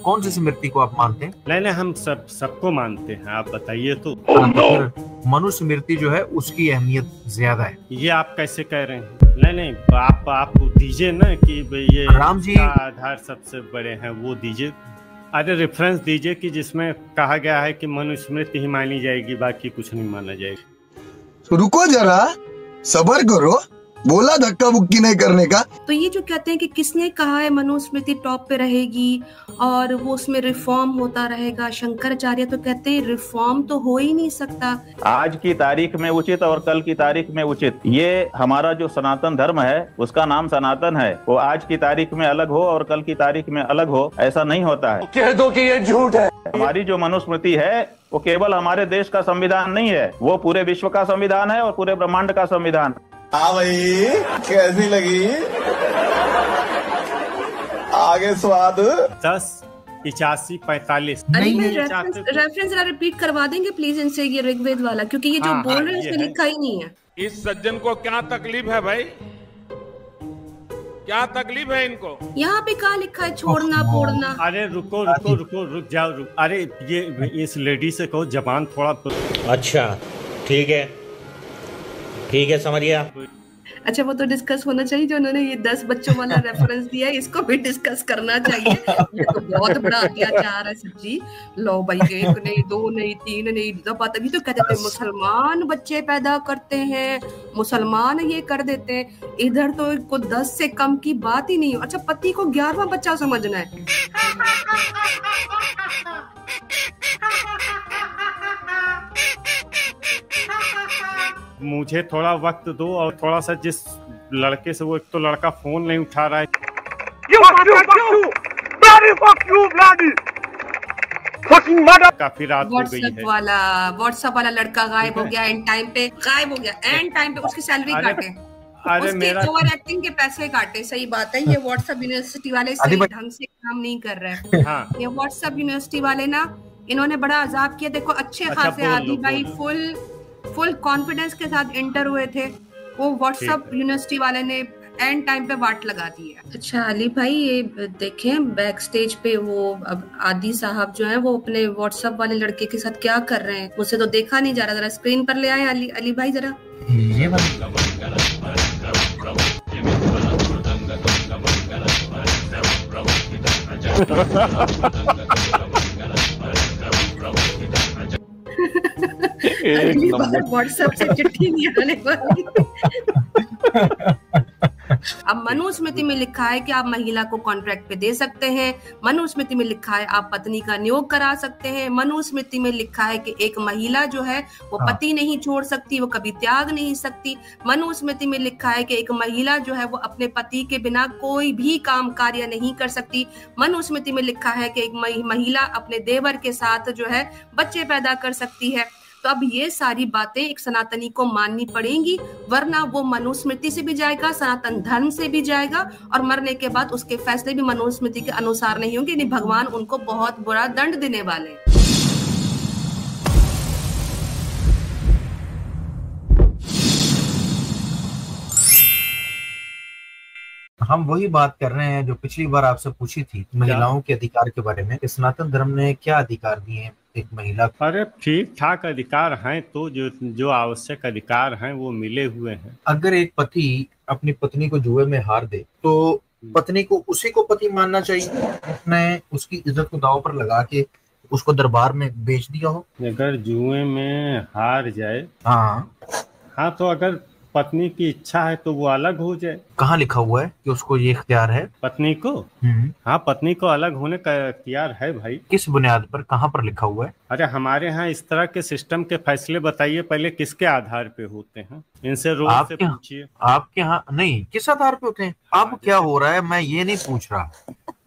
कौन सी स्मृति को आप मानते हैं? नहीं नहीं, हम सबको मानते हैं, आप बताइए तो। फिर मनुस्मृति जो है उसकी अहमियत ज्यादा है। ये आप कैसे कह रहे हैं? नहीं नहीं, आप दीजिए ना कि ये राम जी आधार सबसे बड़े हैं, वो दीजिए। अरे रेफरेंस दीजिए कि जिसमें कहा गया है कि मनुस्मृति ही मानी जाएगी, बाकी कुछ नहीं माना जाएगा। रुको जरा, सब्र करो, बोला धक्का मुक्की नहीं करने का। तो ये जो कहते हैं कि किसने कहा है मनुस्मृति टॉप पे रहेगी और वो उसमें रिफॉर्म होता रहेगा, शंकराचार्य तो कहते हैं रिफॉर्म तो हो ही नहीं सकता। आज की तारीख में उचित और कल की तारीख में उचित, ये हमारा जो सनातन धर्म है उसका नाम सनातन है। वो आज की तारीख में अलग हो और कल की तारीख में अलग हो, ऐसा नहीं होता है। कह दो कि ये झूठ है। हमारी जो मनुस्मृति है वो केवल हमारे देश का संविधान नहीं है, वो पूरे विश्व का संविधान है और पूरे ब्रह्मांड का संविधान। हाँ भाई, कैसी लगी? आगे स्वाद 10-85-45। अरे रेफरेंस जरा रिपीट करवा देंगे प्लीज इनसे, ये ऋग्वेद वाला, क्योंकि ये जो बोल रहे हैं उसमें लिखा ही नहीं है। इस सज्जन को क्या तकलीफ है भाई? क्या तकलीफ है इनको? यहाँ पे कहाँ लिखा है छोड़ना फोड़ना? अरे रुको रुक जाओ। अरे ये इस लेडी से कहो जबान थोड़ा। अच्छा ठीक है, समझ गया। अच्छा, वो तो डिस्कस होना चाहिए जो उन्होंने ये 10 बच्चों वाला रेफरेंस दिया है, इसको भी डिस्कस करना चाहिए। ये तो बहुत बड़ा अत्याचार है सच्ची। लो भाई, 1 नहीं 2 नहीं 3 नहीं, तभी तो कहते थे मुसलमान बच्चे पैदा करते हैं, मुसलमान ये कर देते हैं। इधर तो को 10 से कम की बात ही नहीं हो। अच्छा, पति को 11वां बच्चा समझना है। मुझे थोड़ा वक्त दो और थोड़ा सा, जिस लड़के से वो एक तो लड़का फोन नहीं उठा रहा है। काफी रात हो गई है। व्हाट्सएप वाला लड़का गायब हो गया, एंड टाइम पे उसकी सैलरी काटे। अरे मेरा ओवर एक्टिंग के पैसे काटे। सही बात है, ये व्हाट्सएप यूनिवर्सिटी वाले सही ढंग से काम नहीं कर रहे। हाँ। ये व्हाट्सएप यूनिवर्सिटी वाले ना, इन्होंने बड़ा अजाब किया। देखो अच्छे खासे आदि भाई फुल कॉन्फिडेंस के साथ इंटर हुए थे, वो व्हाट्सएप यूनिवर्सिटी वाले ने एंड टाइम पे वाट लगा दी है। अच्छा अली भाई, ये देखें बैक स्टेज पे वो अब आदि साहब जो हैं वो अपने व्हाट्सएप वाले लड़के के साथ क्या कर रहे हैं, मुझसे तो देखा नहीं जा रहा। जरा स्क्रीन पर ले आए अली भाई जरा। ये व्हाट्सएप से चिट्ठी नहीं आने वाली। अब मनुस्मृति में लिखा है कि आप महिला को कॉन्ट्रैक्ट पे दे सकते हैं। मनुस्मृति में लिखा है आप पत्नी का नियोग करा सकते हैं। मनुस्मृति में लिखा है कि एक महिला जो है वो पति नहीं छोड़ सकती, वो कभी त्याग नहीं सकती। मनुस्मृति में लिखा है कि एक महिला जो है वो अपने पति के बिना कोई भी काम कार्य नहीं कर सकती। मनुस्मृति में लिखा है कि एक महिला अपने देवर के साथ जो है बच्चे पैदा कर सकती है। तो अब ये सारी बातें एक सनातनी को माननी पड़ेंगी, वरना वो मनुस्मृति से भी जाएगा, सनातन धर्म से भी जाएगा, और मरने के बाद उसके फैसले भी मनुस्मृति के अनुसार नहीं होंगे। यानी भगवान उनको बहुत बुरा दंड देने वाले। हम वही बात कर रहे हैं जो पिछली बार आपसे पूछी थी, महिलाओं के अधिकार के बारे में। सनातन धर्म ने क्या अधिकार दिए हैं एक महिला को? अरे ठीक ठाक अधिकार हैं, तो जो आवश्यक अधिकार हैं वो मिले हुए हैं। अगर एक पति अपनी पत्नी को जुए में हार दे तो पत्नी को उसी को पति मानना चाहिए। उसने उसकी इज्जत को दांव पर लगा के उसको दरबार में बेच दिया हो। अगर जुए में हार जाए, हाँ तो अगर पत्नी की इच्छा है तो वो अलग हो जाए। कहाँ लिखा हुआ है कि उसको ये इख्तियार है? पत्नी को? हाँ, पत्नी को अलग होने का इख्तियार है भाई। किस बुनियाद पर, कहाँ पर लिखा हुआ है? अरे हमारे यहाँ इस तरह के सिस्टम के फैसले बताइए पहले किसके आधार पे होते हैं, इनसे रोज से पूछिए। आपके यहाँ नहीं, किस आधार पे होते हैं? अब क्या हो रहा है मैं ये नहीं पूछ रहा,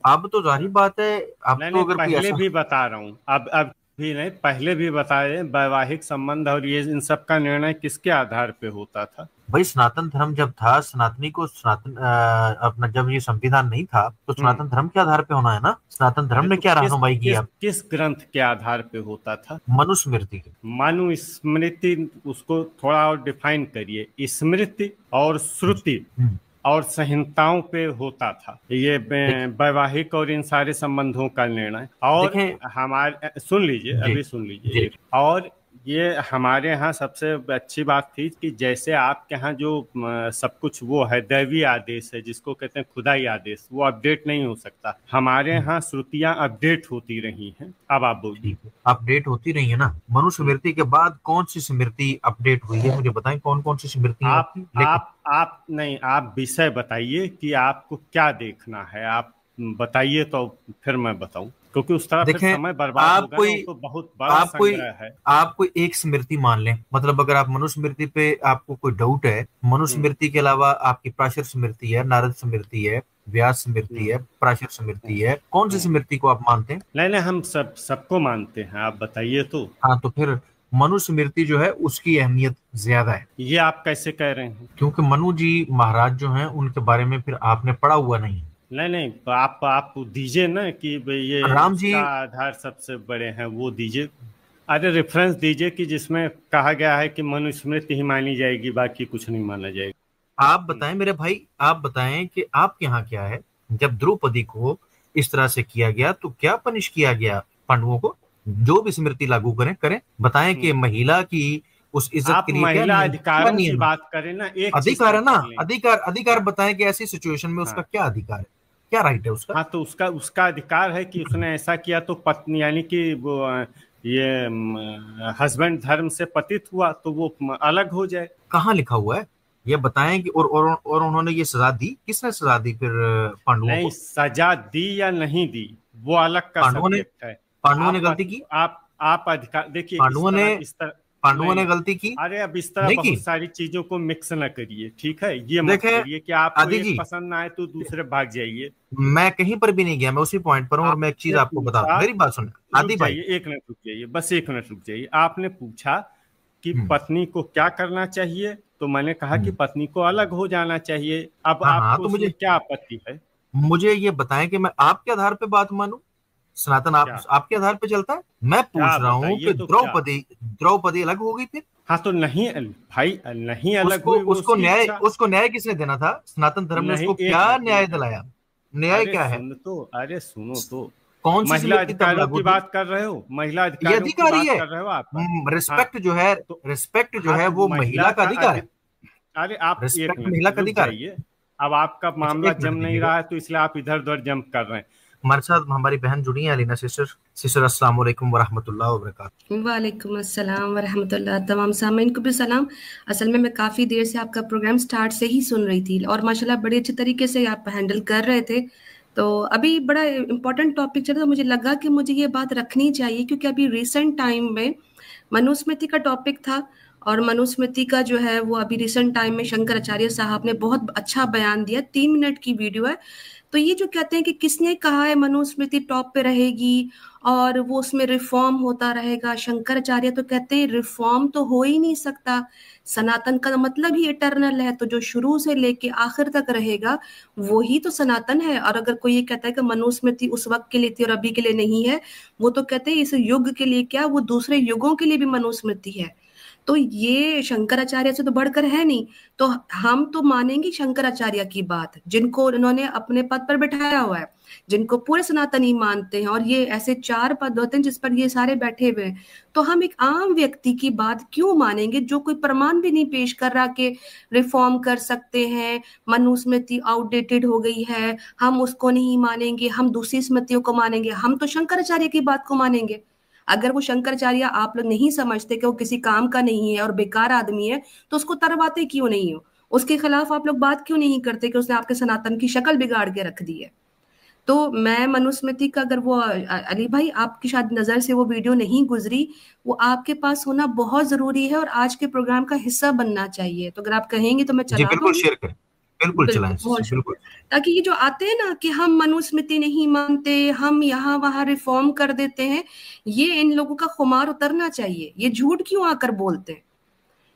अब तो जाहिर बात है। अब तो अगर पहले भी बता रहा हूँ, अब भी नहीं, पहले भी बताए, वैवाहिक संबंध और ये इन सब का निर्णय किसके आधार पे होता था? भाई सनातन धर्म जब था, सनातनी को अपना जब ये संविधान नहीं था तो सनातन धर्म के आधार पे होना है ना। सनातन धर्म ने क्या रहनुमाई की? किस ग्रंथ के आधार पे होता था? मनुस्मृति। मनुस्मृति, उसको थोड़ा और डिफाइन करिए। स्मृति और श्रुति और संहिताओं पे होता था ये वैवाहिक और इन सारे संबंधों का निर्णय। और हमारे सुन लीजिए, अभी सुन लीजिए। और ये हमारे यहाँ सबसे अच्छी बात थी कि जैसे आपके यहाँ जो सब कुछ वो है दैवीय आदेश है, जिसको कहते हैं खुदाई आदेश, वो अपडेट नहीं हो सकता। हमारे यहाँ श्रुतियाँ अपडेट होती रही हैं। अब आप बोलिए। अपडेट होती रही है ना। मनुस्मृति के बाद कौन सी स्मृति अपडेट हुई है, मुझे बताएं कौन कौन सी स्मृति? आप नहीं, आप विषय बताइए कि आपको क्या देखना है, आप बताइए तो फिर मैं बताऊं, क्योंकि उस तरह फिर समय बर्बाद होगा ना, तो बहुत बड़ा संग्रह है। आप कोई एक स्मृति मान लें, मतलब अगर आप मनुस्मृति पे आपको कोई डाउट है, मनुस्मृति के अलावा आपकी प्राचीर स्मृति है, नारद स्मृति है, व्यास स्मृति है, प्राचीर स्मृति है, कौन सी स्मृति को आप मानते हैं? नहीं, हम सबको मानते हैं, आप बताइए तो। हाँ, तो फिर मनुस्मृति जो है उसकी अहमियत ज्यादा है। ये आप कैसे कह रहे हैं? क्योंकि मनु जी महाराज जो हैं उनके बारे में फिर आपने पढ़ा हुआ नहीं। नहीं, आप दीजिए ना कि ये राम जी आधार सबसे बड़े हैं, वो दीजिए। अरे रेफरेंस दीजिए कि जिसमें कहा गया है कि मनुस्मृति ही मानी जाएगी, बाकी कुछ नहीं माना जाएगा। आप बताएं मेरे भाई, आप बताएं कि आपके यहाँ क्या है। जब द्रौपदी को इस तरह से किया गया तो क्या पनिश किया गया पांडवों को? जो भी स्मृति लागू करें बताएं कि महिला की उस इज्जत के लिए महिला अधिकारों की बात करें ना, एक अधिकार है ना, अधिकार बताएं कि ऐसी सिचुएशन में उसका क्या अधिकार है, क्या राइट है उसका? हाँ, तो उसका अधिकार है कि उसने ऐसा किया तो पत्नी, यानी कि वो ये हस्बैंड धर्म से पतित हुआ तो वो अलग हो जाए। कहाँ लिखा हुआ है ये बताएं कि और उन्होंने ये सजा दी? किसने सजा दी फिर पांडवों को? नहीं, सजा दी या नहीं दी वो अलग का सब्जेक्ट है। पांडवों ने गलती की। आप अधिकार देखिए, पांडवों ने गलती की। अरे अब इस तरह बहुत सारी चीजों को मिक्स न करिए, ठीक है? ये मत करिए कि आपको एक पसंद ना आए तो दूसरे भाग जाइए। मैं कहीं पर भी नहीं गया, मैं उसी पॉइंट पर हूँ। और मैं एक चीज आपको बता दूं, मेरी बात सुन आदि भाई, एक मिनट रुक जाइए, बस एक मिनट रुक जाइए। आपने पूछा कि पत्नी को क्या करना चाहिए, तो मैंने कहा कि पत्नी को अलग हो जाना चाहिए। अब आपको मुझे क्या आपत्ति है? मुझे ये बताएं कि मैं आपके आधार पे बात मानूं? सनातन आपके आधार पे चलता है? मैं पूछ रहा हूँ कि द्रौपदी अलग हो गई फिर? हाँ, तो नहीं भाई, नहीं अलग हुई। उसको न्याय किसने देना था? सनातन धर्म ने उसको क्या न्याय दिलाया? न्याय क्या है? अरे सुनो तो, कौन सी महिला अधिकारों की बात कर रहे हो? महिला अधिकारों की बात कर रहे हो आप? रिस्पेक्ट जो है वो महिला का अधिकार है। अरे आप महिला का अधिकार है। अब आपका मामला जम नहीं रहा है तो इसलिए आप इधर उधर जंप कर रहे हैं। हमारे साथ हमारी बहन जुड़ी है अलीना सिस्टर। अस्सलाम वालेकुम वरहमतुल्लाह वबरकातुहू। वालेकुम अस्सलाम वरहमतुल्लाह। तमाम सामीन को भी सलाम। असल में मैं काफ़ी देर से आपका प्रोग्राम स्टार्ट से ही सुन रही थी और माशाल्लाह बड़े अच्छे तरीके से आप हैंडल कर रहे थे। तो अभी बड़ा इम्पोर्टेंट टॉपिक चल रहा था, मुझे लगा कि मुझे ये बात रखनी चाहिए क्योंकि अभी रिसेंट टाइम में मनुस्मृति का टॉपिक था और मनुस्मृति का जो है वो अभी रिसेंट टाइम में शंकराचार्य साहब ने बहुत अच्छा बयान दिया। 3 मिनट की वीडियो है। तो ये जो कहते हैं कि किसने कहा है मनुस्मृति टॉप पे रहेगी और वो उसमें रिफॉर्म होता रहेगा, शंकराचार्य तो कहते हैं रिफॉर्म तो हो ही नहीं सकता। सनातन का मतलब ही इटर्नल है, तो जो शुरू से लेके आखिर तक रहेगा वो ही तो सनातन है। और अगर कोई ये कहता है कि मनुस्मृति उस वक्त के लिए थी और अभी के लिए नहीं है, वो तो कहते हैं इस युग के लिए क्या, वो दूसरे युगों के लिए भी मनुस्मृति है। तो ये शंकराचार्य से तो बढ़कर है नहीं। तो हम तो मानेंगे शंकराचार्य की बात, जिनको उन्होंने अपने पद पर बिठाया हुआ है, जिनको पूरे सनातनी मानते हैं। और ये ऐसे 4 पद होते हैं जिस पर ये सारे बैठे हुए हैं। तो हम एक आम व्यक्ति की बात क्यों मानेंगे जो कोई प्रमाण भी नहीं पेश कर रहा कि रिफॉर्म कर सकते हैं, मनुस्मृति आउटडेटेड हो गई है, हम उसको नहीं मानेंगे, हम दूसरी स्मृतियों को मानेंगे। हम तो शंकराचार्य की बात को मानेंगे। अगर वो शंकराचार्य आप लोग नहीं समझते कि वो किसी काम का नहीं है और बेकार आदमी है, तो उसको तरवाते क्यों नहीं हो? उसके खिलाफ आप लोग बात क्यों नहीं करते कि उसने आपके सनातन की शक्ल बिगाड़ के रख दी है? तो मैं मनुस्मृति का, अगर वो अली भाई आपकी शायद नजर से वो वीडियो नहीं गुजरी, वो आपके पास होना बहुत जरूरी है और आज के प्रोग्राम का हिस्सा बनना चाहिए। तो अगर आप कहेंगे तो मैं चला दूंगी। बिल्कुल चलाएं, बिल्कुल। ताकि ये जो आते हैं ना कि हम मनुस्मृति नहीं मानते, हम यहाँ वहां रिफॉर्म कर देते हैं, ये इन लोगों का खुमार उतरना चाहिए। ये झूठ क्यों आकर बोलते हैं?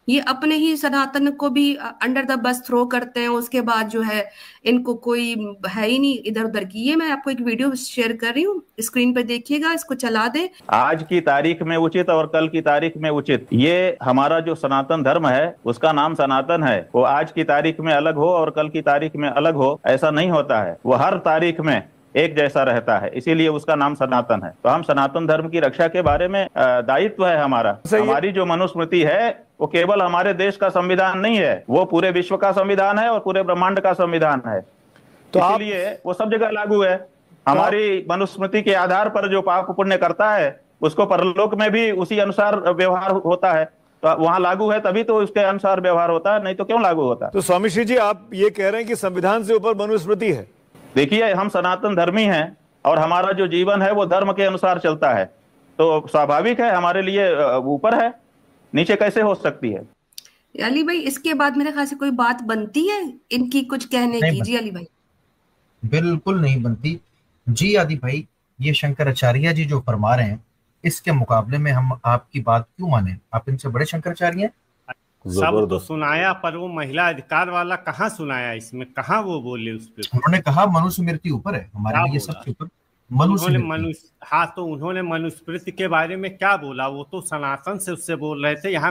ये अपने ही सनातन को भी अंडर द बस थ्रो करते हैं। उसके बाद जो है इनको कोई है ही नहीं इधर उधर की। ये मैं आपको एक वीडियो शेयर कर रही हूँ, स्क्रीन पे देखिएगा, इसको चला दे। आज की तारीख में उचित और कल की तारीख में उचित, ये हमारा जो सनातन धर्म है उसका नाम सनातन है। वो आज की तारीख में अलग हो और कल की तारीख में अलग हो, ऐसा नहीं होता है। वो हर तारीख में एक जैसा रहता है, इसीलिए उसका नाम सनातन है। तो हम सनातन धर्म की रक्षा के बारे में दायित्व है हमारा। हमारी जो मनुस्मृति है वो केवल हमारे देश का संविधान नहीं है, वो पूरे विश्व का संविधान है और पूरे ब्रह्मांड का संविधान है। तो इसलिए वो सब जगह लागू है। हमारी मनुस्मृति के आधार पर जो पाप पुण्य करता है उसको परलोक में भी उसी अनुसार व्यवहार होता है। तो वहां लागू है तभी तो उसके अनुसार व्यवहार होता है, नहीं तो क्यों लागू होता। तो स्वामी श्री जी, आप ये कह रहे हैं कि संविधान से ऊपर मनुस्मृति है? देखिए, हम सनातन धर्मी हैं और हमारा जो जीवन है वो धर्म के अनुसार चलता है, तो स्वाभाविक है हमारे लिए ऊपर है, नीचे कैसे हो सकती है। अली भाई, इसके बाद मेरे ख्याल से कोई बात बनती है इनकी कुछ कहने की? जी अली भाई। बिल्कुल नहीं बनती जी आदि भाई। ये शंकराचार्य जी जो फरमा रहे हैं, इसके मुकाबले में हम आपकी बात क्यों माने? आप इनसे बड़े शंकराचार्य हैं। सब तो सुनाया, पर वो महिला अधिकार वाला कहाँ सुनाया? इसमें कहाँ वो बोले उस पर? उन्होंने कहा मनुस्मृति ऊपर है, हमारे लिए सबसे ऊपर मनुस्मृति। हाँ, तो उन्होंने मनुस्मृति के बारे में क्या बोला? वो तो सनातन से उससे बोल रहे थे। यहाँ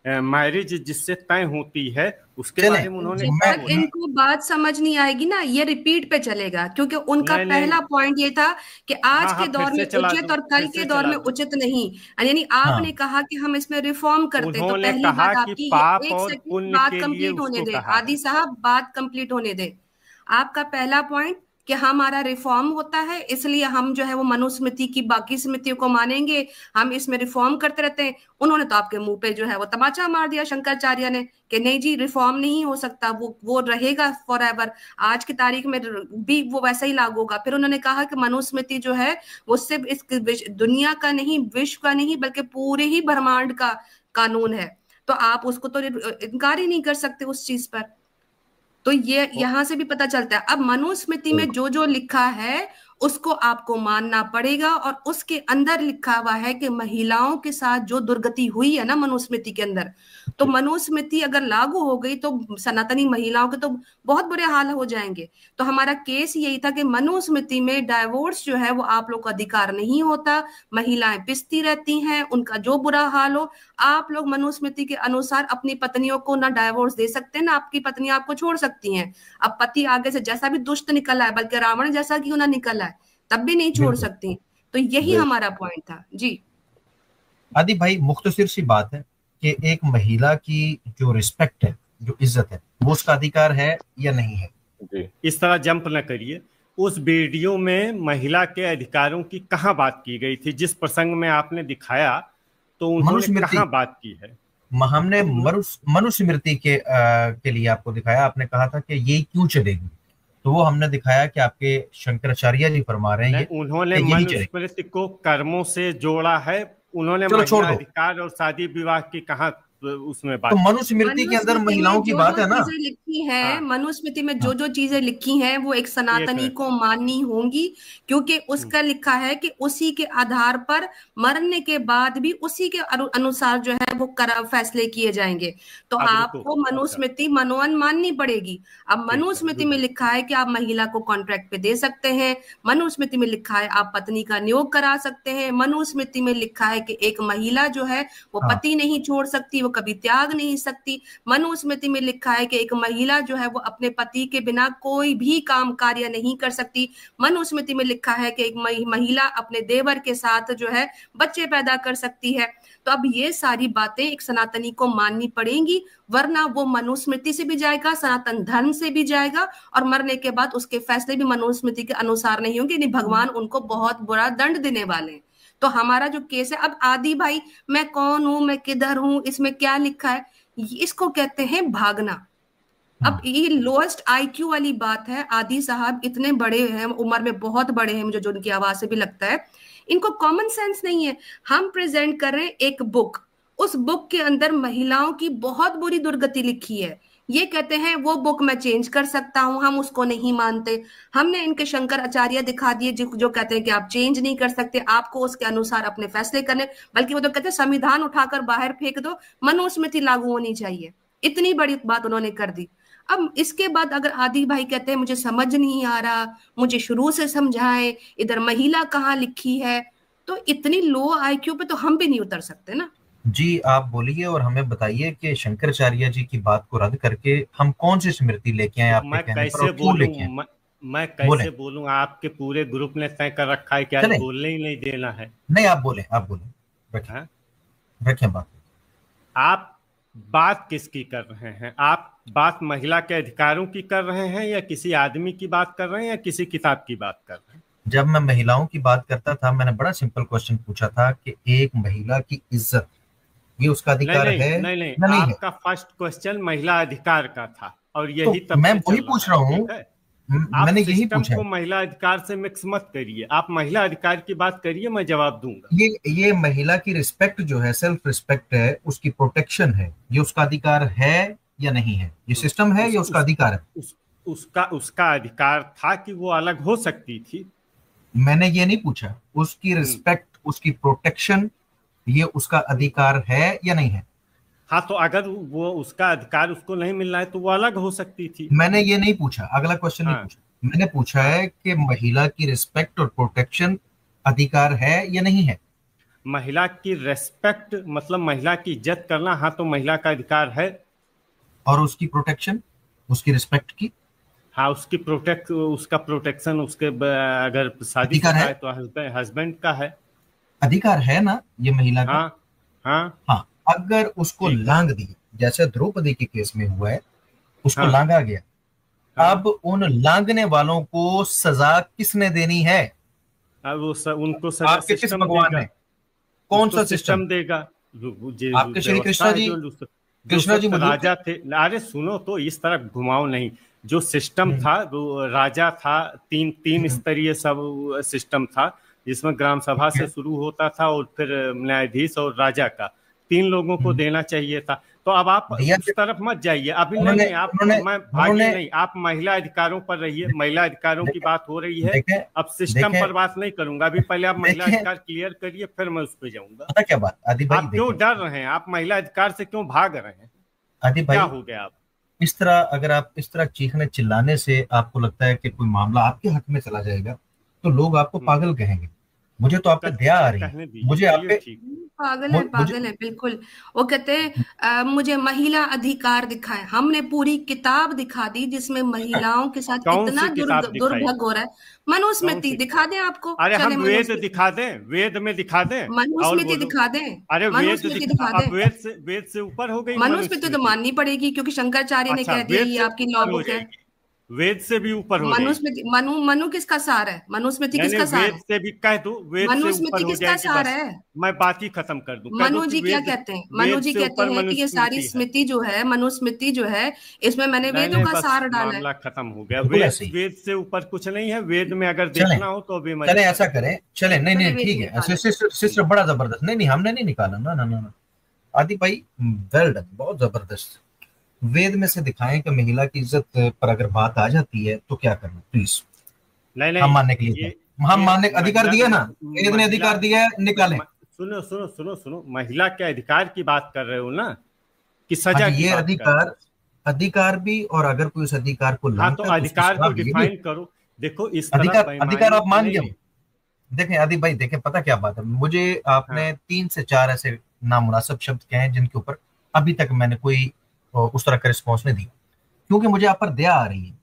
मैरिज जिससे तय होती है उसके बारे में उन्होंने क्या बोला? इनको बात समझ नहीं आएगी ना, ये रिपीट पे चलेगा, क्योंकि उनका पहला पॉइंट ये था कि आज के दौर में उचित और कल के दौर में उचित नहीं। यानी आपने कहा कि हम इसमें रिफॉर्म करते, तो पहली बात आपकी, एक सेकंड बात कंप्लीट होने दे आदि साहब, बात कंप्लीट होने दे। आपका पहला पॉइंट कि हमारा रिफॉर्म होता है, इसलिए हम जो है वो मनुस्मृति की बाकी स्मृतियों को मानेंगे, हम इसमें रिफॉर्म करते रहते हैं। उन्होंने तो आपके मुंह पे जो है वो तमाचा मार दिया शंकराचार्य ने कि नहीं जी, रिफॉर्म नहीं हो सकता, वो रहेगा फॉर एवर, आज की तारीख में भी वो वैसा ही लागू होगा। फिर उन्होंने कहा कि मनुस्मृति जो है वो सिर्फ इस दुनिया का नहीं, विश्व का नहीं, बल्कि पूरे ही ब्रह्मांड का कानून है। तो आप उसको तो इनकार ही नहीं कर सकते उस चीज पर। तो ये यहां से भी पता चलता है। अब मनुस्मृति में जो जो लिखा है उसको आपको मानना पड़ेगा, और उसके अंदर लिखा हुआ है कि महिलाओं के साथ जो दुर्गति हुई है ना मनुस्मृति के अंदर, तो मनुस्मृति अगर लागू हो गई तो सनातनी महिलाओं के तो बहुत बुरे हाल हो जाएंगे। तो हमारा केस यही था कि मनुस्मृति में डाइवोर्स जो है वो आप लोग का अधिकार नहीं होता, महिलाएं पिसती रहती हैं, उनका जो बुरा हाल हो, आप लोग मनुस्मृति के अनुसार अपनी पत्नियों को ना डाइवोर्स दे सकते, ना आपकी पत्नी आपको छोड़ सकती हैं। अब पति आगे से जैसा भी दुष्ट निकला है, बल्कि रावण जैसा क्यों ना निकला है, तब भी नहीं छोड़ सकती। तो यही हमारा पॉइंट था जी आदि भाई। मुख्तसर सी बात है कि एक महिला की जो रिस्पेक्ट है, जो इज्जत है, वो उसका अधिकार है या नहीं है। जी, इस तरह जंप न करिए। उस वीडियो में महिला के अधिकारों की कहाँ बात की गई थी? जिस प्रसंग में आपने दिखाया तो उन्होंने कहाँ बात की है? हमने मनुस्मृति के लिए आपको दिखाया। आपने कहा था कि ये क्यों चलेगी, तो वो हमने दिखाया कि आपके शंकराचार्य जी फरमा रहे हैं उन्होंने मनुस्मृति को कर्मों से जोड़ा है। उन्होंने महिला अधिकार और शादी विवाह की कहा उसमें बात। तो मनुस्मृति के अंदर महिलाओं की बात है ना, लिखी है मनुस्मृति में जो जो चीजें लिखी हैं वो एक सनातनी को माननी होंगी, क्योंकि उसका लिखा है कि उसी के आधार पर मरने के बाद भी उसी के अनुसार जो है वो फैसले किए जाएंगे। तो आपको मनुस्मृति मनोवन माननी पड़ेगी। अब मनुस्मृति में लिखा है कि आप महिला को कॉन्ट्रैक्ट पे दे सकते हैं, मनुस्मृति में लिखा है आप पत्नी का नियोग करा सकते हैं, मनुस्मृति में लिखा है कि एक महिला जो है वो पति नहीं छोड़ सकती, कभी त्याग नहीं सकती। मनुस्मृति में लिखा है कि एक महिला जो है वो अपने पति के बिना कोई भी काम कार्य नहीं कर सकती। मनुस्मृति में लिखा है कि एक महिला अपने देवर के साथ जो है बच्चे पैदा कर सकती है। तो अब ये सारी बातें एक सनातनी को माननी पड़ेंगी, वरना वो मनुस्मृति से भी जाएगा, सनातन धर्म से भी जाएगा, और मरने के बाद उसके फैसले भी मनुस्मृति के अनुसार नहीं होंगे, यानी भगवान उनको बहुत बुरा दंड देने वाले हैं। तो हमारा जो केस है, अब आदि भाई मैं कौन हूं, मैं किधर हूं, इसमें क्या लिखा है, इसको कहते हैं भागना। अब ये लोएस्ट आईक्यू वाली बात है। आदि साहब इतने बड़े हैं, उम्र में बहुत बड़े हैं, मुझे जो उनकी आवाज से भी लगता है, इनको कॉमन सेंस नहीं है। हम प्रेजेंट कर रहे हैं एक बुक, उस बुक के अंदर महिलाओं की बहुत बुरी दुर्गति लिखी है ये कहते हैं वो बुक मैं चेंज कर सकता हूं, हम उसको नहीं मानते। हमने इनके शंकराचार्य दिखा दिए जो कहते हैं कि आप चेंज नहीं कर सकते, आपको उसके अनुसार अपने फैसले करने, बल्कि वो तो कहते हैं संविधान उठाकर बाहर फेंक दो, मनुस्मृति लागू होनी चाहिए। इतनी बड़ी बात उन्होंने कर दी। अब इसके बाद अगर आदि भाई कहते हैं मुझे समझ नहीं आ रहा, मुझे शुरू से समझाएं, इधर महिला कहाँ लिखी है, तो इतनी लो आईक्यू पे तो हम भी नहीं उतर सकते ना। जी आप बोलिए और हमें बताइए कि शंकराचार्य जी की बात को रद्द करके हम कौन सी स्मृति लेके आए आपके कहने पर और क्यों लेके आए? मैं कैसे बोलूं? आपके पूरे ग्रुप ने तय कर रखा है कि आज बोलने ही नहीं देना है। नहीं आप बोले रखें बात। आप बात किसकी कर रहे हैं? आप बात महिला के अधिकारों की कर रहे हैं या किसी आदमी की बात कर रहे हैं या किसी किताब की बात कर रहे हैं? जब मैं महिलाओं की बात करता था मैंने बड़ा सिंपल क्वेश्चन पूछा था कि एक महिला की इज्जत ये उसका अधिकार है? नहीं, आपका फर्स्ट क्वेश्चन महिला अधिकार का था और यही तो मैं वही पूछ रहा हूँ, मैंने यही पूछा। को महिला अधिकार से मिक्स मत करिए, आप महिला अधिकार की बात करिए, मैं जवाब दूंगा। ये महिला की रिस्पेक्ट जो है, सेल्फ रिस्पेक्ट है, उसकी प्रोटेक्शन है, ये उसका अधिकार है या नहीं है? ये सिस्टम है या उसका अधिकार है? उसका अधिकार था कि वो अलग हो सकती थी। मैंने ये नहीं पूछा। उसकी रिस्पेक्ट, उसकी प्रोटेक्शन, ये उसका अधिकार है या नहीं है? हाँ, तो अगर वो उसका अधिकार उसको नहीं मिल रहा है तो वो अलग हो सकती थी। मैंने ये नहीं पूछा, अगला क्वेश्चन नहीं पूछा। मैंने पूछा है कि महिला की रिस्पेक्ट और प्रोटेक्शन अधिकार है या नहीं है? महिला की रिस्पेक्ट मतलब महिला की इज्जत करना, हाँ तो महिला का अधिकार है। और उसकी प्रोटेक्शन, उसकी रिस्पेक्ट की? हाँ, उसका प्रोटेक्शन उसके अगर शादी है तो हस्बैंड का है अधिकार है ना, ये महिला का। हाँ, अगर उसको लांग दी, जैसे द्रौपदी के केस में हुआ है, उसको लांगा गया, अब उन लांगने वालों को सजा किसने देनी है? अब उनको सजा आपके किस भगवान ने? कौन सा सिस्टम देगा? आपके श्री कृष्णा जी राजा थे। अरे सुनो तो, इस तरह घुमाओ नहीं। जो सिस्टम था वो राजा था, तीन स्तरीय सब सिस्टम था, जिसमें ग्राम सभा से शुरू होता था और फिर न्यायाधीश और राजा का 3 लोगों को देना चाहिए था। तो अब आप उस तरफ मत जाइए अभी। नहीं, आप मैं भागिए नहीं, आप महिला अधिकारों पर रहिए। महिला अधिकारों की बात हो रही है, अब सिस्टम पर बात नहीं करूंगा अभी। पहले आप महिला अधिकार क्लियर करिए, फिर मैं उस पर जाऊंगा। पता क्या बात आदि भाई, आप क्यों डर रहे हैं? आप महिला अधिकार से क्यों भाग रहे हैं? आदि भाई, क्या हो गया? आप इस तरह, अगर आप इस तरह चीखने चिल्लाने से आपको लगता है कि कोई मामला आपके हक में चला जाएगा तो लोग आपको पागल कहेंगे। मुझे तो आप पे दया आ रही है, मुझे आप पे पागल है बिल्कुल। वो कहते हैं मुझे महिला अधिकार दिखाए। हमने पूरी किताब दिखा दी जिसमें महिलाओं के साथ इतना दुर्भग हो रहा है। मनुस्मृति दिखा दें आपको? अरे हम वेद दिखा दें, वेद में दिखा दें, मनुस्मृति दिखा दें। अरे मनुस्मृति दिखा दें। वेद से ऊपर हो गई मनुस्मृति तो माननी पड़ेगी क्योंकि शंकराचार्य ने कह दिया ये आपकी लॉ बुक है। वेद से भी ऊपर हो मनुस्मृति। मनु किसका सार है? मनुस्मृति किसका सार है? वेद से भी कह दूं, वेद मनुस्मृति किसका सार है? मैं बात ही खत्म कर दूं। मनु जी क्या कहते हैं? मनु जी कहते हैं कि ये सारी स्मृति जो है, मनुस्मृति जो है, इसमें मैंने वेदों का सार डाला है। मामला खत्म हो गया। वेद से ऊपर कुछ नहीं है। वेद में अगर देखना हो तो अभी चले ऐसा करें, चले नहीं ठीक है। सिस्टर बड़ा जबरदस्त। नहीं हमने नहीं निकाला ना। आदि भाई वेल डन, बहुत जबरदस्त। वेद में से दिखाएं कि महिला की इज्जत पर अगर बात आ जाती है तो क्या करना, प्लीज। नहीं, हम मानने के लिए, हम मानने का अधिकार दिया ना, वेद ने अधिकार दिया है, निकालें। सुनो, महिला के अधिकार की बात कर रहे हो ना, कि सजा की? ये अधिकार भी, और अगर कोई उस अधिकार को तो अधिकार को डिफाइन करो। देखो इस अधिकार आप मान गए। देखें आदि भाई, देखें पता क्या बात है, मुझे आपने 3 से 4 ऐसे नामुनासिब शब्द कहे हैं जिनके ऊपर अभी तक मैंने कोई उस तरह का रिस्पॉन्स नहीं दिया, क्योंकि मुझे आप पर दया आ रही है।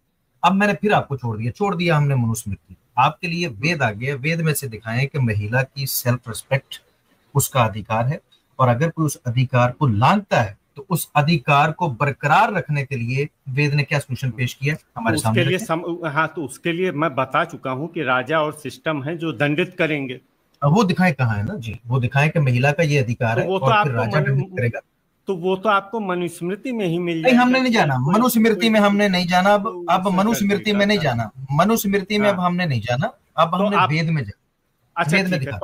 अब मैंने फिर आपको छोड़ दिया हमने मनुस्मृति। आपके लिए वेद आ गया। वेद में से दिखाएं कि महिला की सेल्फ रिस्पेक्ट उसका अधिकार है, और अगर कोई उस अधिकार को लांघता है तो उस अधिकार को बरकरार रखने के लिए वेद ने क्या सोल्यूशन पेश किया हमारे सामने? हाँ, तो उसके लिए मैं बता चुका हूँ कि राजा और सिस्टम है जो दंडित करेंगे। वो दिखाएं कहाँ है ना जी, वो दिखाएं कि महिला का ये अधिकार है और फिर राजा दंडित करेगा। तो वो तो आपको मनुस्मृति में ही मिल जाएगा। नहीं, हमने नहीं जाना मनुस्मृति में, हमने नहीं जाना। अब मनुस्मृति में नहीं जाना, मनुस्मृति में अब हमने नहीं जाना, अब हमने वेद में जाना। अच्छा ठीक है,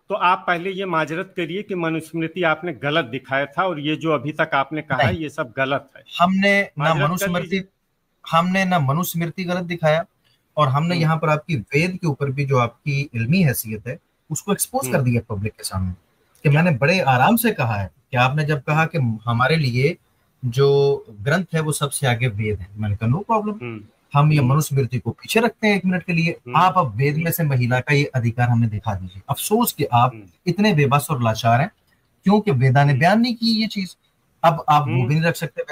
तो आप पहले ये माजरत करिए कि मनुस्मृति आपने गलत दिखाया था और ये जो अभी तक आपने कहा है ये सब गलत है। हमने ना मनुस्मृति गलत दिखाया, और हमने यहाँ पर आपकी वेद के ऊपर भी जो आपकी इल्मी हैसियत है उसको एक्सपोज कर दिया पब्लिक के सामने, कि मैंने बड़े आराम से कहा है कि आपने जब कहा कि हमारे लिए जो ग्रंथ है वो सबसे आगे वेद है, मैंने कहा नो प्रॉब्लम, हम ये मनुस्मृति को पीछे रखते हैं 1 मिनट के लिए, आप अब वेद में से महिला का ये अधिकार हमें दिखा दीजिए। अफसोस कि आप इतने बेबस और लाचार हैं, क्योंकि वेदा ने बयान नहीं की ये चीज। अब आप वो भी नहीं रख सकते,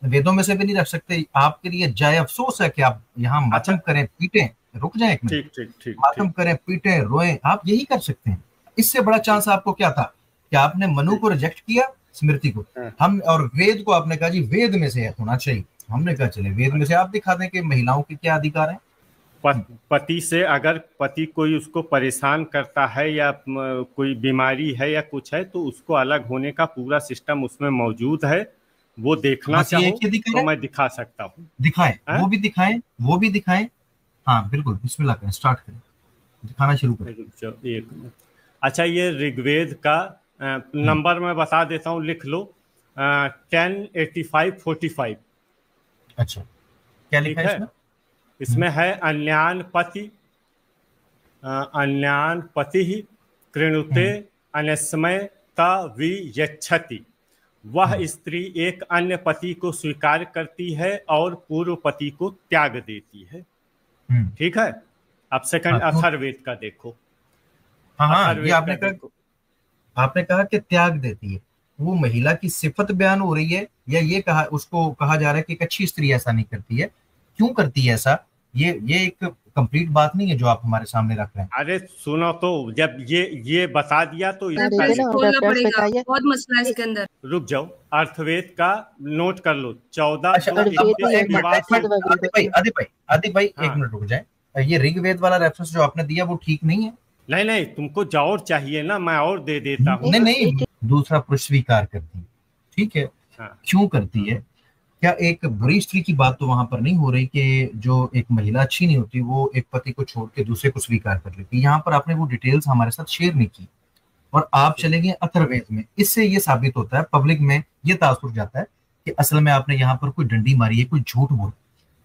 वेदों में से भी नहीं रख सकते। आपके लिए जाए अफसोस है कि आप यहाँ मातम करें, पीटें, रुक जाए 1 मिनट, मातम करें, पीटें, रोएं, आप यही कर सकते हैं। इससे बड़ा चांस आपको क्या था कि आपने मनु को रिजेक्ट किया, स्मृति को, हम और वेद को आपने कहा जी वेद में से होना चाहिए। हमने कहा चले वेद में से आप दिखा दें कि महिलाओं के क्या अधिकार हैं। पति से अगर पति कोई उसको परेशान करता है या कोई बीमारी है या कुछ है तो उसको अलग होने का पूरा सिस्टम उसमें मौजूद है। वो देखना चाहो तो मैं दिखा सकता हूँ। दिखाएं, वो भी दिखाएं। हाँ बिल्कुल, बिस्मिल्लाह करें, स्टार्ट करें, दिखाना शुरू करें। 1 मिनट। अच्छा, ये ऋग्वेद का नंबर मैं बता देता हूँ, लिख लो 108545। अच्छा, क्या लिखा है इसमें? इसमें है अन्यान पति ही कृणुते अनस्मय वियच्छति। वह स्त्री एक अन्य पति को स्वीकार करती है और पूर्व पति को त्याग देती है। ठीक है, अब सेकंड अथर्ववेद का देखो। हाँ, ये आपने कहा कि त्याग देती है, वो महिला की सिफत बयान हो रही है या ये कहा उसको कहा जा रहा है कि एक अच्छी स्त्री ऐसा नहीं करती है? क्यों करती है ऐसा? ये एक कंप्लीट बात नहीं है जो आप हमारे सामने रख रहे हैं। अरे सुनो, तो जब ये बता दिया तो बहुत मसला है इसके अंदर। रुक जाओ, अर्थवेद का नोट कर लो 14। आदिप भाई 1 मिनट रुक जाए। ये ऋग्वेद वाला रेफरेंस जो आपने दिया वो ठीक नहीं है। नहीं, तुमको जो और चाहिए ना मैं और दे देता हूँ। नहीं, दूसरा पुरुष स्वीकार करती है, ठीक है। क्यों करती है? क्या एक बुरी स्त्री की बात तो वहां पर नहीं हो रही कि जो एक महिला अच्छी नहीं होती वो एक पति को छोड़ के दूसरे को स्वीकार कर लेती? यहाँ पर आपने वो डिटेल्स हमारे साथ शेयर नहीं की और आप चले गए अथर्ववेद में। इससे ये साबित होता है, पब्लिक में ये तासुर जाता है कि असल में आपने यहाँ पर कोई डंडी मारी है, कोई झूठ बोल।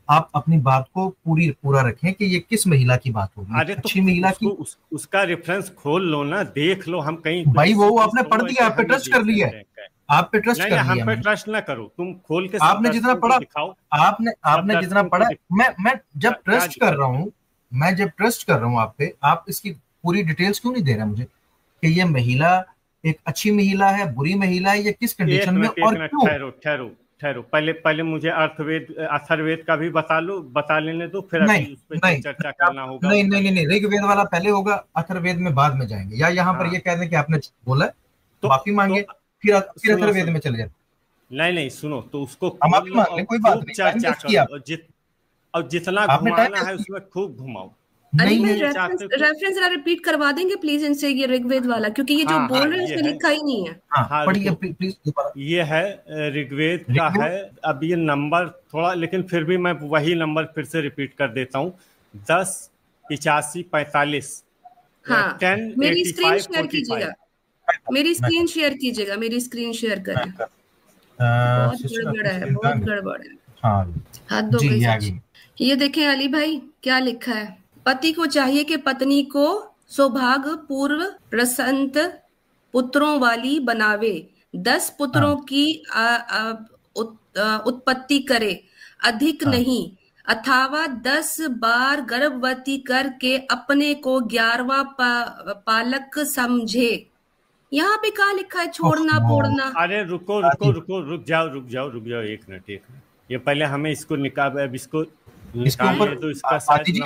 आप अपनी बात को पूरा रखें कि ये किस महिला की बात होगी। अरे अच्छी महिला की उसका रेफरेंस खोल लो ना, देख लो। हम कहीं भाई वो आपने पढ़ दिया, आप पे ट्रस्ट कर लिया है, आप पे ट्रस्ट कर लिया। हम पे ट्रस्ट ना करो, तुम खोल के आपने जितना पढ़ा आपने जितना पढ़ा। मैं जब ट्रस्ट कर रहा हूँ आप पे, आप इसकी पूरी डिटेल्स क्यों नहीं दे रहे मुझे कि ये महिला एक अच्छी महिला है, बुरी महिला है, या किस कंडीशन में और क्यों? ठहरो, पहले मुझे अथर्ववेद का भी बता लेने दो, फिर अभी उस पे चर्चा करना होगा। नहीं, ऋग्वेद वाला पहले होगा, अथर्ववेद में बाद में जाएंगे। या यहाँ पर ये कह दें कि आपने बोला तो माफी मांगे, फिर अथर्ववेद में चले जाते। नहीं, सुनो, तो उसको माफी मांग ले, कोई बात नहीं, चर्चा करो और जितना घुमाना है उसमें खूब घुमाओ। रेफरेंस रिपीट करवा देंगे प्लीज इनसे, ये ऋग्वेद वाला, क्योंकि ये जो बोल रहे हैं उसमें लिखा ही नहीं है। पढ़िए प्लीज। ये है ऋग्वेद का है। अब ये नंबर थोड़ा, लेकिन फिर भी मैं वही नंबर फिर से रिपीट कर देता हूँ, 108545। हाँ, मेरी स्क्रीन शेयर कीजिएगा, मेरी स्क्रीन शेयर करें। बहुत गड़बड़ है। हाथ दो गई। ये देखें अली भाई क्या लिखा है। पति को चाहिए कि पत्नी को सौभाग्य पूर्व प्रसंत पुत्रों वाली बनावे, 10 पुत्रों की उत्पत्ति करे, अधिक नहीं, अथवा 10 बार गर्भवती करके अपने को 11वां पालक समझे। यहाँ पे क्या लिखा है? छोड़ना बोड़ना। अरे रुक जाओ 1 मिनट। ये पहले हमें इसको निकाल, अब इसके ऊपर तो इसका जी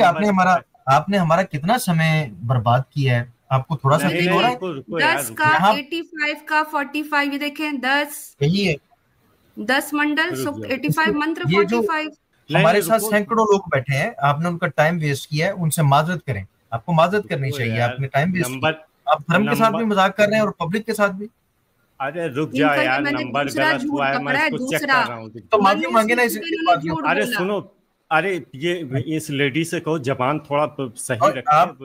आपने हमारा कितना समय बर्बाद किया है। आपको थोड़ा सा फील हो रहा है? 10 का 85 का 45, ये देखें 10 यही है, 10 मंडल 85 मंत्र 45। हमारे साथ सैकड़ों लोग बैठे हैं, आपने उनका टाइम वेस्ट किया है, उनसे माजरत करें। आपको माजरत करनी चाहिए, आपने टाइम वेस्ट किया। आप धर्म के साथ भी मजाक कर रहे हैं और पब्लिक के साथ भी। अरे रुक जा यार, नंबर गलत हुआ है, मैं इसको चेक कर रहा हूँ। तो माफी मांगे ना इसे। अरे सुनो, अरे ये इस लेडी से कहो जबान थोड़ा सही रखे। आप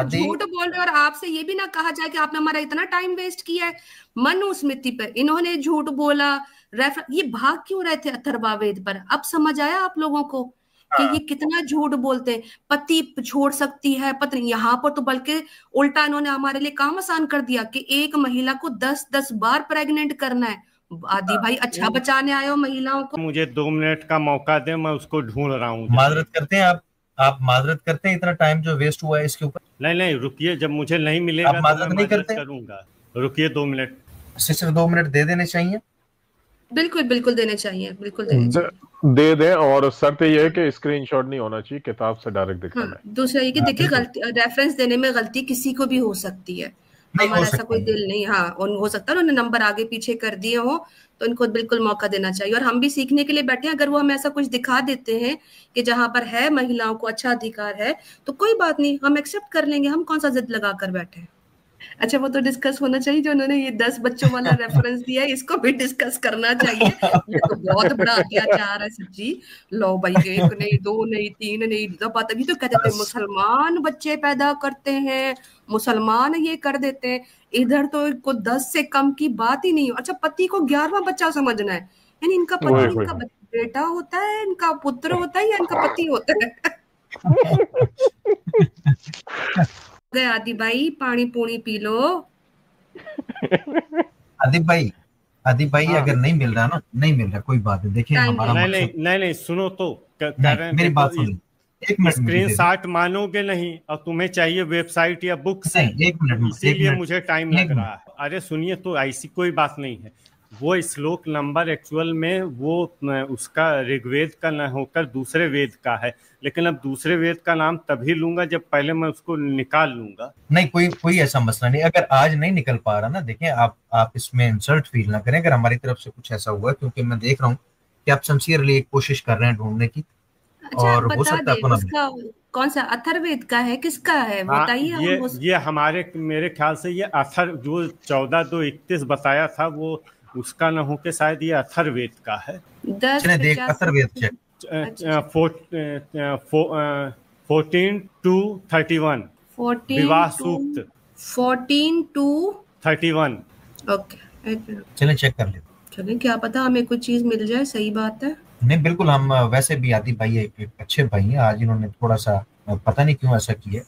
झूठ बोल रहे हो और आपसे ये भी ना कहा जाए कि आपने हमारा इतना टाइम वेस्ट किया है। मनुस्मृति पर इन्होंने झूठ बोला, ये भाग क्यों रहे थे अथर्ववेद पर? अब समझ आया आप लोगों को कि ये कितना झूठ बोलते हैं। पति छोड़ सकती है पत्नी, यहाँ पर तो बल्कि उल्टा इन्होंने हमारे लिए काम आसान कर दिया कि एक महिला को 10-10 बार प्रेग्नेंट करना है। आदि भाई अच्छा बचाने आए हो महिलाओं को। मुझे 2 मिनट का मौका दे, मैं उसको ढूंढ रहा हूँ। माजरत करते हैं आप माजरत करते हैं इतना टाइम जो वेस्ट हुआ है इसके ऊपर? नहीं रुकिए, जब मुझे नहीं मिलेगा आप माजरत नहीं करते? करूंगा। रुकिए 2 मिनट, सिर्फ 2 मिनट दे देने चाहिए। बिल्कुल देने चाहिए, बिल्कुल दे दें। और शर्त यह है कि स्क्रीनशॉट नहीं होना चाहिए, किताब से डायरेक्ट दिखाना है। दूसरा ये कि देखिए गलती रेफरेंस देने में गलती किसी को भी हो सकती है, हमारा ऐसा कोई दिल नहीं। हाँ हो सकता है उन्होंने नंबर आगे पीछे कर दिए हो, तो इनको बिल्कुल मौका देना चाहिए। और हम भी सीखने के लिए बैठे हैं, अगर वो हमें ऐसा कुछ दिखा देते हैं कि जहां पर है महिलाओं को अच्छा अधिकार है तो कोई बात नहीं, हम एक्सेप्ट कर लेंगे। हम कौन सा जिद लगा कर बैठे हैं। अच्छा वो तो डिस्कस होना चाहिए, जो उन्होंने ये 10 बच्चों वाला रेफरेंस दिया है इसको भी डिस्कस करना चाहिए। ये तो बहुत बड़ा अत्याचार है सच्ची। लो भाई 1 नहीं 2 नहीं 3 नहीं, बात अभी तो कहते थे मुसलमान बच्चे पैदा करते हैं, मुसलमान ये कर देते हैं। इधर तो को 10 से कम की बात ही नहीं। अच्छा पति को 11वां बच्चा समझना है, यानी इनका पति इनका बेटा होता है, इनका पुत्र होता है या इनका पति होता है? गए आदि भाई, पानी पूरी पी लो। आदि भाई अगर नहीं मिल रहा ना, नहीं मिल रहा कोई बात नहीं। देखिए हमारा नहीं सुनो तो मेरी बात सुनो। 1 मिनट स्क्रीनशॉट मानोगे नहीं और तुम्हें चाहिए वेबसाइट या बुक से। 1 मिनट इसीलिए मुझे टाइम लग रहा है। अरे सुनिए, तो ऐसी कोई बात नहीं है। वो श्लोक नंबर एक्चुअल में वो उसका ऋग्वेद का न होकर दूसरे वेद का है, लेकिन अब दूसरे वेद का नाम तभी लूंगा जब पहले मैं उसको निकाल लूंगा। नहीं कोई ऐसा मसला नहीं। अगर आज नहीं निकल पा रहा ना, देखें आप इसमें इंसल्ट फील ना करें अगर हमारी तरफ से कुछ ऐसा हुआ, क्योंकि मैं देख रहा हूँ कि आप सिंसियरली एक कोशिश कर रहे हैं ढूंढने की। अच्छा, और हो सकता है उसका कौन सा अथर्ववेद का है, किसका है बताइए। ये हमारे मेरे ख्याल से ये अथर जो 14:2:31 बताया था वो उसका न हो के शायद ये अथर्ववेद का है। देख अथर्ववेद चेक 14:2:31 विवाह सूक्त 14:2:31। ओके चलें चेक कर लेते। चलें, क्या पता हमें कुछ चीज मिल जाए। सही बात है। नहीं बिल्कुल, हम वैसे भी आदि भाई एक अच्छे भाई हैं। आज इन्होंने थोड़ा सा पता नहीं क्यों ऐसा किया।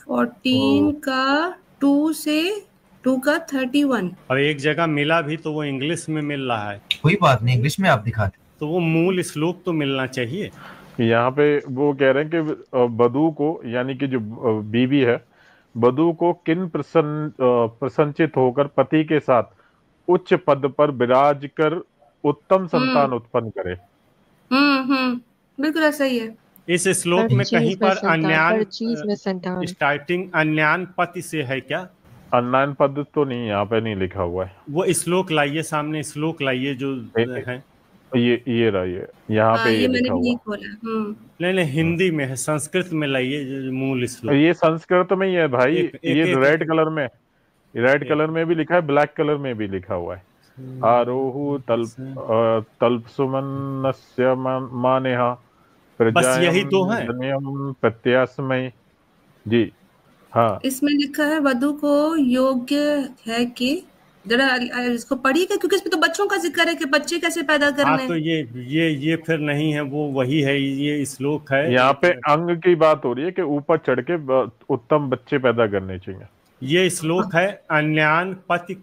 14 का 2 से 2 का 31 और एक जगह मिला भी तो वो इंग्लिश में मिल रहा है। कोई बात नहीं, इंग्लिश में आप दिखाते तो वो मूल श्लोक तो मिलना चाहिए। यहाँ पे वो कह रहे हैं कि बधू को, यानी कि जो बीवी है, बधू को किन प्रसन्नचित होकर पति के साथ उच्च पद पर विराज कर उत्तम संतान उत्पन्न करे। बिल्कुल ऐसा ही है। इस श्लोक में कहीं पर अन्यान स्टार्टिंग अन्यान पति से है क्या? अन्यान पद तो नहीं, यहाँ पे नहीं लिखा हुआ है। वो श्लोक लाइए, सामने श्लोक लाइए जो है। ये रहा, ये यहाँ पे ये लिखा हुआ। नहीं हिंदी में है, संस्कृत में लाइए मूल श्लोक। ये संस्कृत में ही है भाई। ये रेड कलर में, रेड कलर में भी लिखा है, ब्लैक कलर में भी लिखा हुआ है। आरोहु तल्पसुमन्नस्य मानेहा बस यही तो है प्रत्यास्मय जी। हाँ इसमें लिखा है वधु को योग्य है कि, जरा इसको पढ़िएगा क्योंकि इसमें तो बच्चों का जिक्र है कि बच्चे कैसे पैदा करने। तो ये फिर नहीं है, वो वही है, ये श्लोक है। यहाँ पे अंग की बात हो रही है कि ऊपर चढ़ के उत्तम बच्चे पैदा करने चाहिए। ये श्लोक है अन्यान पति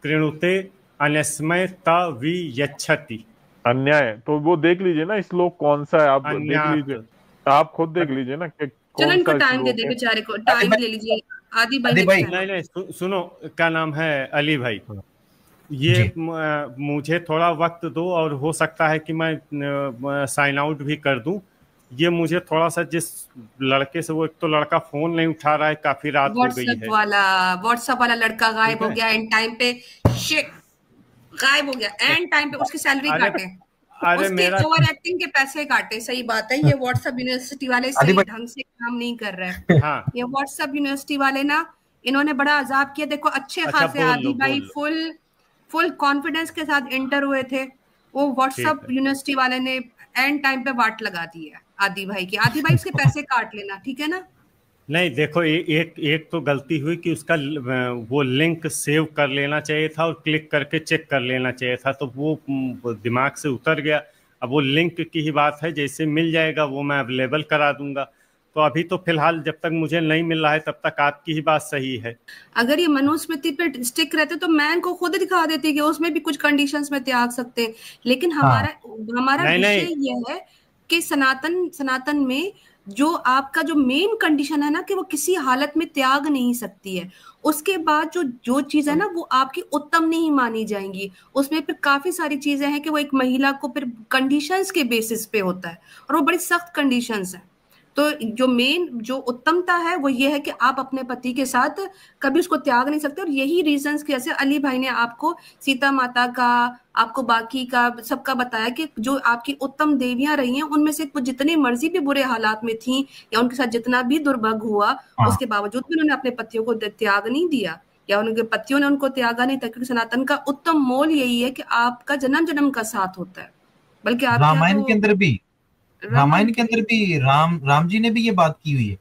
कृणुते अन्यस्मय तवियच्छति। अन्याय तो वो देख लीजिए ना श्लोक कौन सा है, आप देख लीजिए, आप खुद देख लीजिए ना कि चलो इनको टाइम दे दे, बेचारे को टाइम ले लीजिए। आदि भाई नहीं सुनो, क्या नाम है अली भाई, ये मुझे थोड़ा वक्त दो और हो सकता है कि मैं साइन आउट भी कर दूं। ये मुझे थोड़ा सा जिस लड़के से, वो एक तो लड़का फोन नहीं उठा रहा है, काफी रात हो गई है। व्हाट्सएप वाला लड़का गायब हो गया एंड टाइम पे, गायब हो गया एंड टाइम पे, उसकी सैलरी काटे, उसके ओवर एक्टिंग के पैसे काटे। सही बात है। ये व्हाट्सएप यूनिवर्सिटी वाले सही ढंग से काम नहीं कर रहे हैं। हाँ। ये व्हाट्सएप यूनिवर्सिटी वाले ना, इन्होंने बड़ा अजाब किया। देखो अच्छे खासे आदि भाई फुल कॉन्फिडेंस के साथ इंटर हुए थे, वो व्हाट्सएप यूनिवर्सिटी वाले ने एंड टाइम पे वाट लगा दी है आदि भाई की। आदि भाई इसके पैसे काट लेना, ठीक है ना? नहीं देखो, एक तो गलती हुई कि उसका वो लिंक सेव कर लेना चाहिए था और क्लिक करके चेक कर लेना चाहिए था, तो वो दिमाग से उतर गया। अब वो लिंक की ही बात है, जैसे मिल जाएगा वो मैं अवेलेबल करा दूंगा। तो अभी तो फिलहाल जब तक मुझे नहीं मिल रहा है तब तक आपकी ही बात सही है। अगर ये मनुस्मृति पे स्टिक रहते तो मैं इनको खुद दिखा देती कि उसमें भी कुछ कंडीशंस में त्याग सकते हैं, लेकिन हमारा विषय ये है कि सनातन में जो आपका जो मेन कंडीशन है ना कि वो किसी हालत में त्याग नहीं सकती है, उसके बाद जो चीज है ना वो आपकी उत्तम नहीं मानी जाएंगी। उसमें फिर काफी सारी चीजें हैं कि वो एक महिला को फिर कंडीशंस के बेसिस पे होता है और वो बड़ी सख्त कंडीशंस है। तो जो मेन जो उत्तमता है वो ये है कि आप अपने पति के साथ कभी उसको त्याग नहीं सकते। और यही रीजंस की, जैसे अली भाई ने आपको सीता माता का, आपको बाकी का सबका बताया कि जो आपकी उत्तम देवियां रही हैं उनमें से जितनी मर्जी भी बुरे हालात में थी या उनके साथ जितना भी दुर्भग हुआ, उसके बावजूद भी उन्होंने अपने पतियों को त्याग नहीं दिया या उनके पतियों ने उनको त्यागा नहीं था, क्योंकि सनातन का उत्तम मोल यही है कि आपका जन्म जन्म का साथ होता है। बल्कि रामायण के अंदर भी राम जी ने भी ये बात की हुई है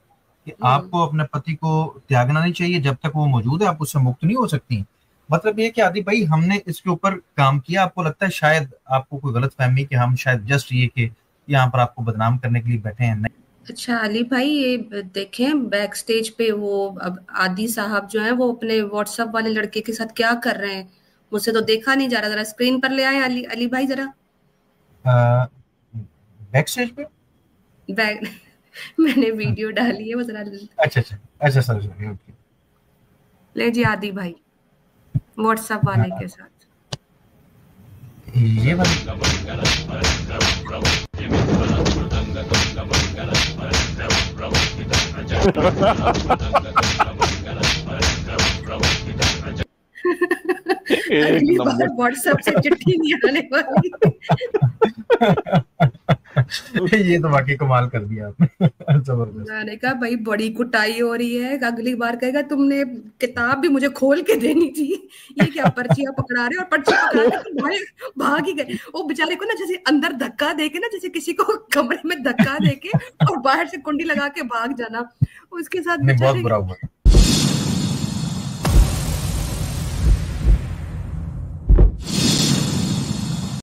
कि आपको अपने पति को त्यागना नहीं चाहिए, जब तक वो मौजूद है आप उससे मुक्त नहीं हो सकती। मतलब ये कि आदि भाई हमने इसके ऊपर काम किया, आपको लगता है शायद आपको कोई गलत फहमी कि हम शायद जस्ट ये कि यहाँ पर आपको बदनाम करने के लिए बैठे हैं, नहीं। अच्छा अली भाई, ये देखें बैक स्टेज पे वो अब आदि साहब जो है वो अपने व्हाट्सएप वाले लड़के के साथ क्या कर रहे हैं, मुझसे तो देखा नहीं जा रहा। जरा स्क्रीन पर ले आए अली भाई जरा। बैक स्टेज पे मैंने वीडियो डाली है वो जरा। अच्छा सर, ओके। ले जी आदि भाई व्हाट्सएप वाले के साथ ये व्हाट्सएप से चिट्ठी नहीं आने वाली। ये तो वाकई कमाल कर दिया आपने, जबरदस्त। मैंने कहा भाई बड़ी कुटाई हो रही है, अगली बार कहेगा तुमने किताब भी मुझे खोल के देनी थी, ये क्या पर्चियां पकड़ा रहे और पर्ची पकड़ा के भाई भाग ही गए। वो बेचारे को ना जैसे अंदर धक्का देके ना, जैसे किसी को कमरे में धक्का देके और बाहर से कुंडी लगा के भाग जाना, उसके साथ बहुत बुरा हुआ।